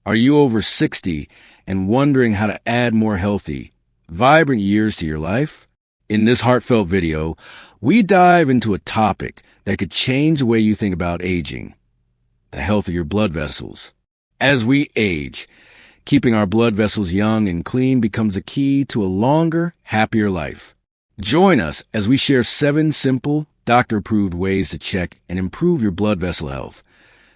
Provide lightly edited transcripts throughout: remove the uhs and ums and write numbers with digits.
Are you over 60 and wondering how to add more healthy, vibrant years to your life? In this heartfelt video, we dive into a topic that could change the way you think about aging: the health of your blood vessels. As we age, keeping our blood vessels young and clean becomes a key to a longer, happier life. Join us as we share 7 simple, doctor-approved ways to check and improve your blood vessel health.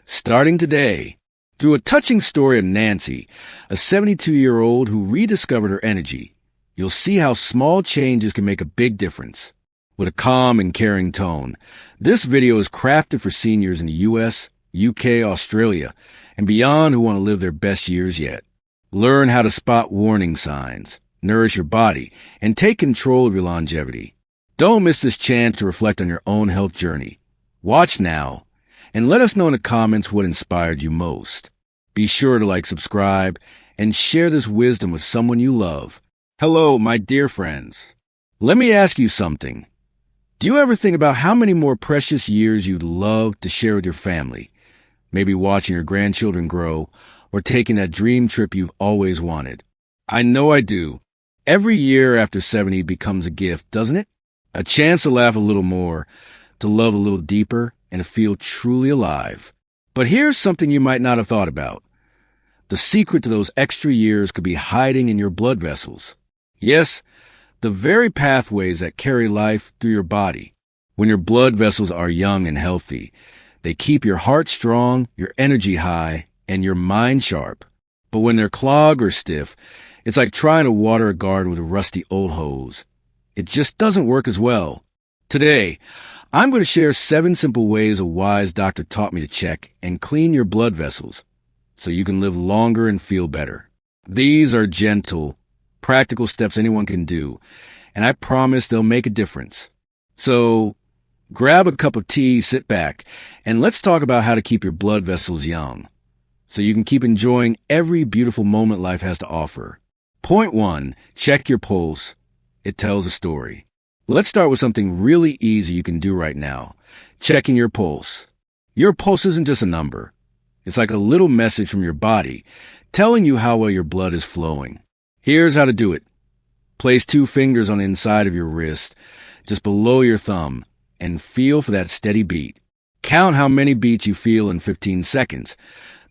Starting today, through a touching story of Nancy, a 72-year-old who rediscovered her energy, you'll see how small changes can make a big difference. With a calm and caring tone, this video is crafted for seniors in the US, UK, Australia, and beyond who want to live their best years yet. Learn how to spot warning signs, nourish your body, and take control of your longevity. Don't miss this chance to reflect on your own health journey. Watch now, and let us know in the comments what inspired you most. Be sure to subscribe, and share this wisdom with someone you love. Hello, my dear friends. Let me ask you something. Do you ever think about how many more precious years you'd love to share with your family? Maybe watching your grandchildren grow, or taking that dream trip you've always wanted. I know I do. Every year after 70 becomes a gift, doesn't it? A chance to laugh a little more, to love a little deeper, and to feel truly alive. But here's something you might not have thought about. The secret to those extra years could be hiding in your blood vessels. Yes, the very pathways that carry life through your body. When your blood vessels are young and healthy, they keep your heart strong, your energy high, and your mind sharp. But when they're clogged or stiff, it's like trying to water a garden with a rusty old hose. It just doesn't work as well. Today, I'm going to share 7 simple ways a wise doctor taught me to check and clean your blood vessels so you can live longer and feel better. These are gentle, practical steps anyone can do, and I promise they'll make a difference. So, grab a cup of tea, sit back, and let's talk about how to keep your blood vessels young, so you can keep enjoying every beautiful moment life has to offer. Point 1, check your pulse. It tells a story. Let's start with something really easy you can do right now: checking your pulse. Your pulse isn't just a number. It's like a little message from your body telling you how well your blood is flowing. Here's how to do it. Place 2 fingers on the inside of your wrist, just below your thumb, and feel for that steady beat. Count how many beats you feel in 15 seconds,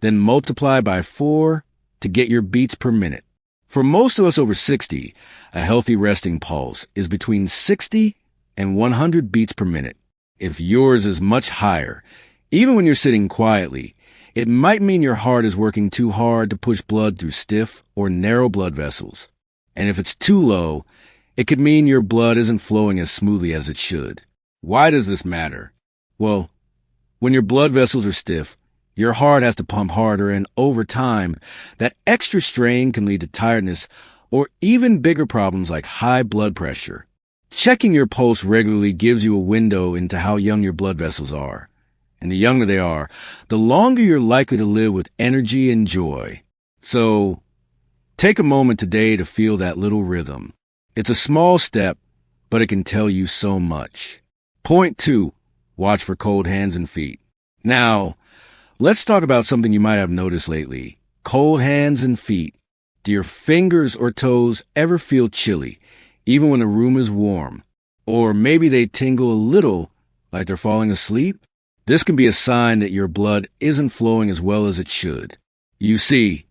then multiply by 4 to get your beats per minute. For most of us over 60, a healthy resting pulse is between 60 and 100 beats per minute. If yours is much higher, even when you're sitting quietly, it might mean your heart is working too hard to push blood through stiff or narrow blood vessels. And if it's too low, it could mean your blood isn't flowing as smoothly as it should. Why does this matter? Well, when your blood vessels are stiff, your heart has to pump harder, and over time, that extra strain can lead to tiredness or even bigger problems like high blood pressure. Checking your pulse regularly gives you a window into how young your blood vessels are. And the younger they are, the longer you're likely to live with energy and joy. So, take a moment today to feel that little rhythm. It's a small step, but it can tell you so much. Point 2, watch for cold hands and feet. Now, let's talk about something you might have noticed lately: cold hands and feet. Do your fingers or toes ever feel chilly, even when the room is warm? Or maybe they tingle a little, like they're falling asleep? This can be a sign that your blood isn't flowing as well as it should. You see,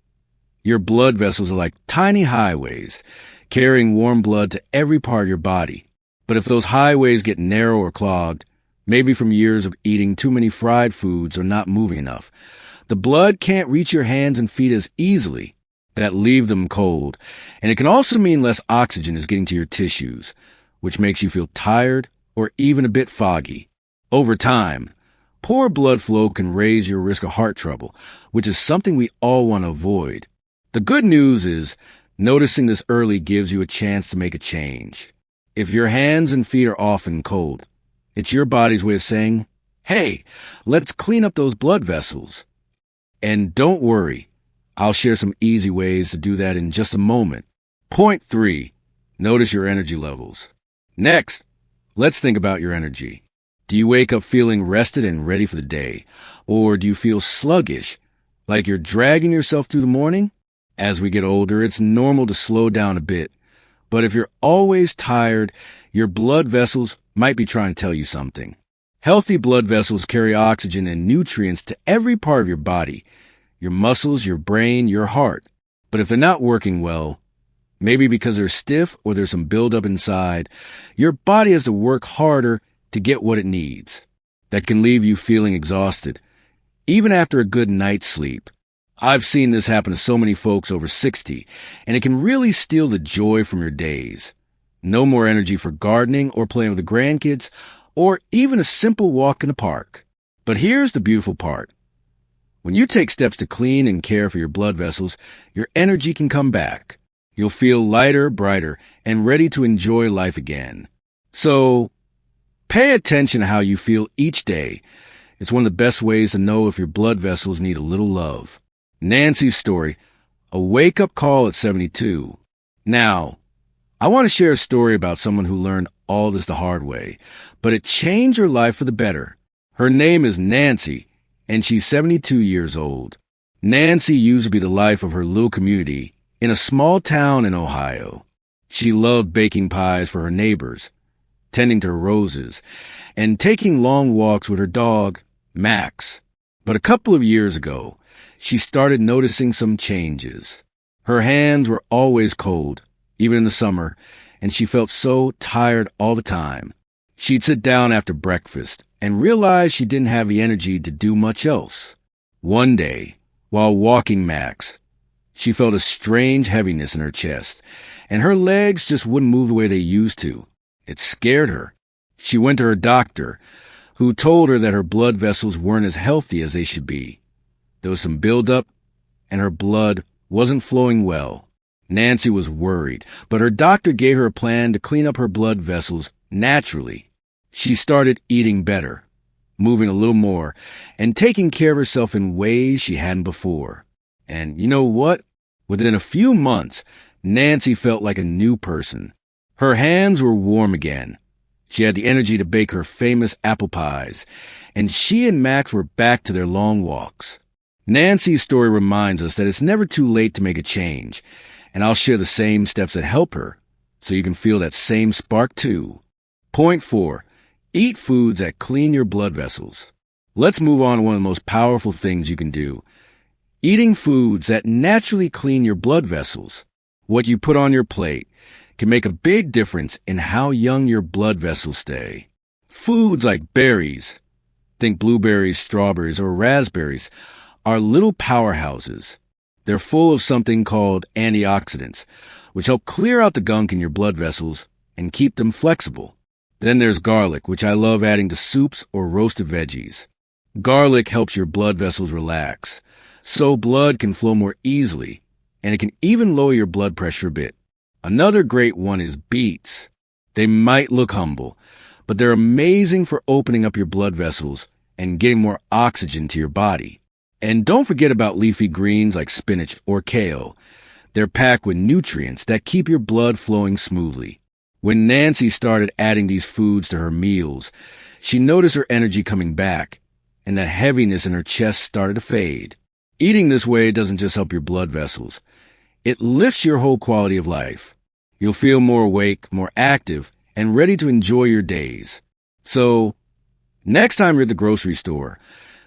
your blood vessels are like tiny highways, carrying warm blood to every part of your body. But if those highways get narrow or clogged, maybe from years of eating too many fried foods or not moving enough, the blood can't reach your hands and feet as easily. That leave them cold. And it can also mean less oxygen is getting to your tissues, which makes you feel tired or even a bit foggy. Over time, poor blood flow can raise your risk of heart trouble, which is something we all want to avoid. The good news is, noticing this early gives you a chance to make a change. If your hands and feet are often cold, it's your body's way of saying, hey, let's clean up those blood vessels. And don't worry, I'll share some easy ways to do that in just a moment. Point 3, notice your energy levels. Next, let's think about your energy. Do you wake up feeling rested and ready for the day? Or do you feel sluggish, Like you're dragging yourself through the morning? As we get older, it's normal to slow down a bit. But if you're always tired, your blood vessels might be trying to tell you something. Healthy blood vessels carry oxygen and nutrients to every part of your body, your muscles, your brain, your heart. But if they're not working well, maybe because they're stiff or there's some buildup inside, your body has to work harder to get what it needs. That can leave you feeling exhausted, even after a good night's sleep. I've seen this happen to so many folks over 60, and it can really steal the joy from your days. No more energy for gardening or playing with the grandkids, or even a simple walk in the park. But here's the beautiful part. When you take steps to clean and care for your blood vessels, your energy can come back. You'll feel lighter, brighter, and ready to enjoy life again. So, pay attention to how you feel each day. It's one of the best ways to know if your blood vessels need a little love. Nancy's story, a wake-up call at 72. Now, I want to share a story about someone who learned all this the hard way, but it changed her life for the better. Her name is Nancy, and she's 72 years old. Nancy used to be the life of her little community in a small town in Ohio. She loved baking pies for her neighbors, tending to her roses, and taking long walks with her dog, Max. But a couple of years ago, she started noticing some changes. Her hands were always cold, even in the summer, and she felt so tired all the time. She'd sit down after breakfast and realize she didn't have the energy to do much else. One day, while walking Max, she felt a strange heaviness in her chest, and her legs just wouldn't move the way they used to. It scared her. She went to her doctor, who told her that her blood vessels weren't as healthy as they should be. There was some buildup, and her blood wasn't flowing well. Nancy was worried, but her doctor gave her a plan to clean up her blood vessels naturally. She started eating better, moving a little more, and taking care of herself in ways she hadn't before. And you know what? Within a few months, Nancy felt like a new person. Her hands were warm again. She had the energy to bake her famous apple pies, and she and Max were back to their long walks. Nancy's story reminds us that it's never too late to make a change, and I'll share the same steps that help her, so you can feel that same spark too. Point 4. Eat foods that clean your blood vessels. Let's move on to one of the most powerful things you can do. Eating foods that naturally clean your blood vessels. What you put on your plate can make a big difference in how young your blood vessels stay. Foods like berries, think blueberries, strawberries, or raspberries, are little powerhouses. They're full of something called antioxidants, which help clear out the gunk in your blood vessels and keep them flexible. Then there's garlic, which I love adding to soups or roasted veggies. Garlic helps your blood vessels relax, so blood can flow more easily, and it can even lower your blood pressure a bit. Another great one is beets. They might look humble, but they're amazing for opening up your blood vessels and getting more oxygen to your body. And don't forget about leafy greens like spinach or kale. They're packed with nutrients that keep your blood flowing smoothly. When Nancy started adding these foods to her meals, she noticed her energy coming back, and that heaviness in her chest started to fade. Eating this way doesn't just help your blood vessels. It lifts your whole quality of life. You'll feel more awake, more active, and ready to enjoy your days. So, next time you're at the grocery store,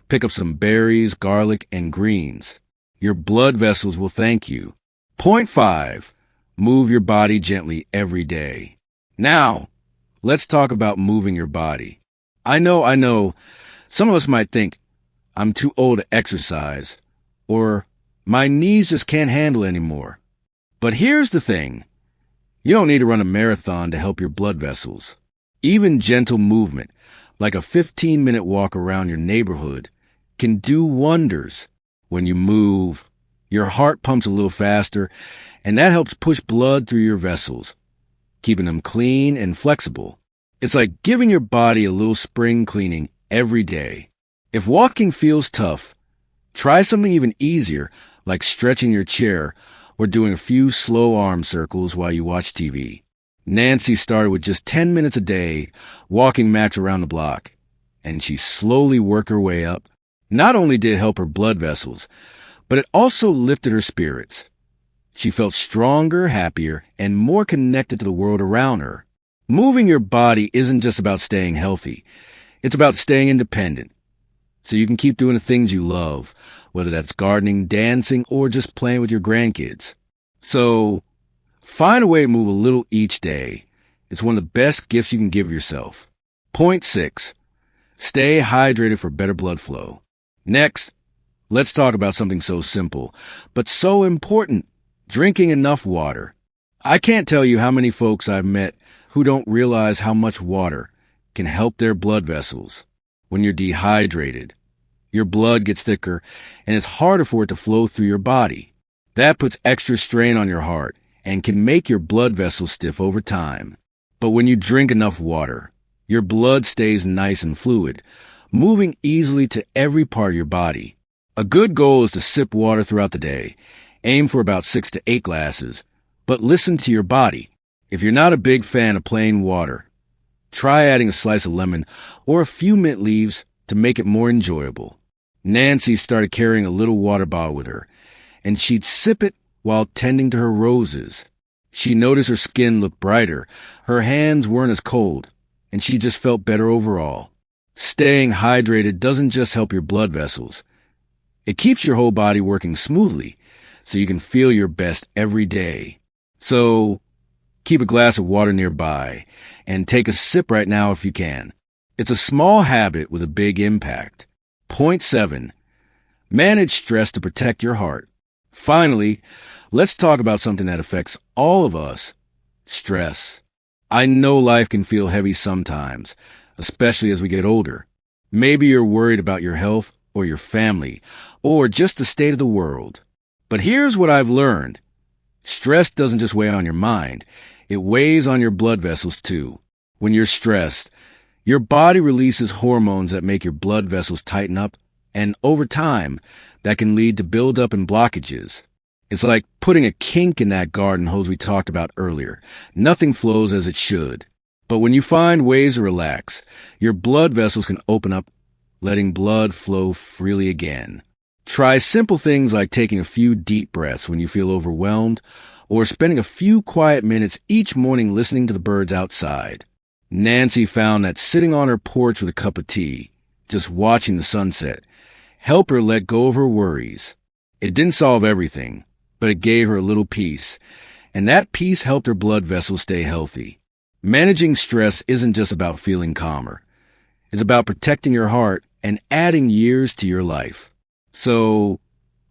pick up some berries, garlic, and greens. Your blood vessels will thank you. Point 5. Move your body gently every day. Now, let's talk about moving your body. I know, some of us might think, I'm too old to exercise, or my knees just can't handle anymore. But here's the thing. You don't need to run a marathon to help your blood vessels. Even gentle movement, like a 15-minute walk around your neighborhood, can do wonders. When you move, your heart pumps a little faster, and that helps push blood through your vessels, keeping them clean and flexible. It's like giving your body a little spring cleaning every day. If walking feels tough, try something even easier, like stretching your chair or doing a few slow arm circles while you watch TV. Nancy started with just 10 minutes a day, walking Max around the block, and she slowly worked her way up. Not only did it help her blood vessels, but it also lifted her spirits. She felt stronger, happier, and more connected to the world around her. Moving your body isn't just about staying healthy. It's about staying independent, so you can keep doing the things you love, whether that's gardening, dancing, or just playing with your grandkids. So, find a way to move a little each day. It's one of the best gifts you can give yourself. Point 6. Stay hydrated for better blood flow. Next, let's talk about something so simple, but so important: drinking enough water. I can't tell you how many folks I've met who don't realize how much water can help their blood vessels. When you're dehydrated, your blood gets thicker and it's harder for it to flow through your body. That puts extra strain on your heart and can make your blood vessels stiff over time. But when you drink enough water, your blood stays nice and fluid, moving easily to every part of your body. A good goal is to sip water throughout the day. Aim for about 6 to 8 glasses, but listen to your body. If you're not a big fan of plain water, try adding a slice of lemon or a few mint leaves to make it more enjoyable. Nancy started carrying a little water bottle with her, and she'd sip it while tending to her roses. She noticed her skin looked brighter, her hands weren't as cold, and she just felt better overall. Staying hydrated doesn't just help your blood vessels. It keeps your whole body working smoothly, so you can feel your best every day. So, keep a glass of water nearby, and take a sip right now if you can. It's a small habit with a big impact. Point 7. Manage stress to protect your heart. Finally, let's talk about something that affects all of us: stress. I know life can feel heavy sometimes, especially as we get older. Maybe you're worried about your health or your family, or just the state of the world. But here's what I've learned. Stress doesn't just weigh on your mind. It weighs on your blood vessels too. When you're stressed, your body releases hormones that make your blood vessels tighten up, and over time, that can lead to buildup and blockages. It's like putting a kink in that garden hose we talked about earlier. Nothing flows as it should. But when you find ways to relax, your blood vessels can open up, letting blood flow freely again. Try simple things like taking a few deep breaths when you feel overwhelmed, or spending a few quiet minutes each morning listening to the birds outside. Nancy found that sitting on her porch with a cup of tea, just watching the sunset, helped her let go of her worries. It didn't solve everything, but it gave her a little peace, and that peace helped her blood vessels stay healthy. Managing stress isn't just about feeling calmer. It's about protecting your heart and adding years to your life. So,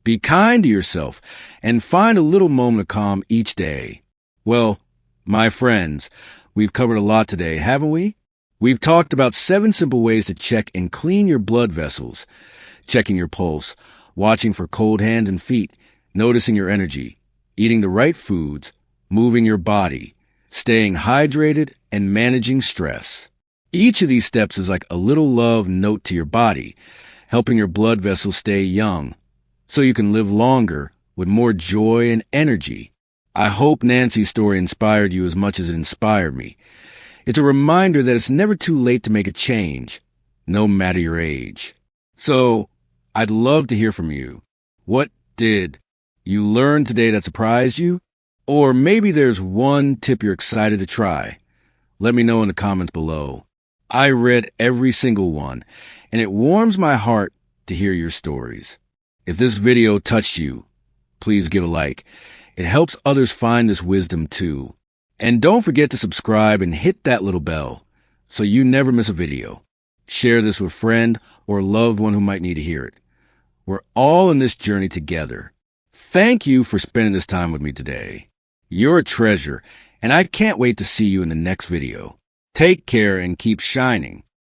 be kind to yourself and find a little moment of calm each day. Well, my friends, we've covered a lot today, haven't we? We've talked about 7 simple ways to check and clean your blood vessels: checking your pulse, watching for cold hands and feet, noticing your energy, eating the right foods, moving your body, staying hydrated, and managing stress. Each of these steps is like a little love note to your body, helping your blood vessels stay young, so you can live longer with more joy and energy. I hope Nancy's story inspired you as much as it inspired me. It's a reminder that it's never too late to make a change, no matter your age. So, I'd love to hear from you. What did you learn today that surprised you? Or maybe there's one tip you're excited to try. Let me know in the comments below. I read every single one, and it warms my heart to hear your stories. If this video touched you, please give a like. It helps others find this wisdom too. And don't forget to subscribe and hit that little bell so you never miss a video. Share this with a friend or a loved one who might need to hear it. We're all in this journey together. Thank you for spending this time with me today. You're a treasure, and I can't wait to see you in the next video. Take care and keep shining.